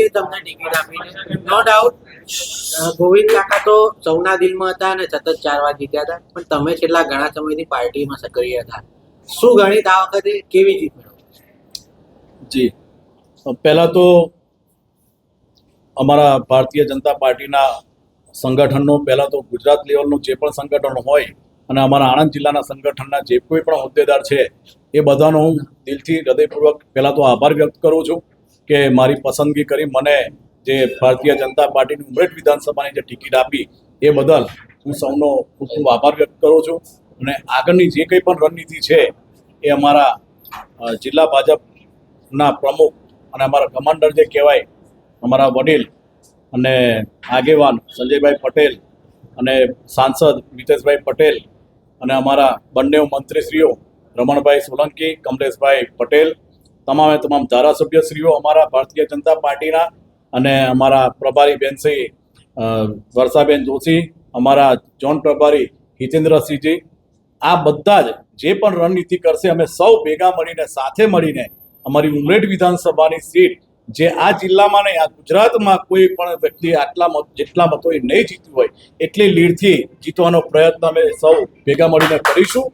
છીએ તમને ટિકિટ આપીને. નો ડાઉટ ગોવિંદ કાકા તો સૌના દિલમાં હતા અને સતત 4 વાર જીત્યા હતા, પણ તમે છેલ્લા ઘણા સમયથી પાર્ટીમાં સક્રિય હતા. શું ગણિત આ વખતે કેવી જીત મેળવો? જી, પહેલાં તો અમારા ભારતીય જનતા પાર્ટીના સંગઠનનો પહેલાં તો ગુજરાત લેવલનું જે પણ સંગઠન હોય અને અમારા આણંદ જિલ્લાના સંગઠનના જે કોઈ પણ હોદ્દેદાર છે એ બધાનો હું દિલથી હૃદયપૂર્વક પહેલાં તો આભાર વ્યક્ત કરું છું કે મારી પસંદગી કરી મને જે ભારતીય જનતા પાર્ટીની ઉમરેઠ વિધાનસભાની જે ટિકિટ આપી એ બદલ હું સૌનો ખૂબ ખૂબ આભાર વ્યક્ત કરું છું. અને આગળની જે કંઈ પણ રણનીતિ છે એ અમારા જિલ્લા ભાજપના પ્રમુખ અને અમારા કમાન્ડર જે કહેવાય અમારા વડીલ અને આગેવાન સંજયભાઈ પટેલ અને સાંસદ મિતેશભાઈ પટેલ અને અમારા બંને મંત્રીશ્રીઓ રમણભાઈ સોલંકી, કમલેશભાઈ પટેલ, તમામે તમામ ધારાસભ્યશ્રીઓ અમારા ભારતીય જનતા પાર્ટીના અને અમારા પ્રભારી બેનશ્રી વર્ષાબેન જોશી, અમારા ઝોન પ્રભારી હિતેન્દ્રસિંહજી, આ બધા જ જે પણ રણનીતિ કરશે અમે સૌ ભેગા મળીને સાથે મળીને અમારી ઉમરેઠ વિધાનસભાની સીટ જે આ જિલ્લામાં નહીં આ ગુજરાતમાં કોઈ પણ વ્યક્તિ જેટલા મતોએ નહીં જીત્યું હોય એટલી લીડથી જીતવાનો પ્રયત્ન અમે સૌ ભેગા મળીને કરીશું.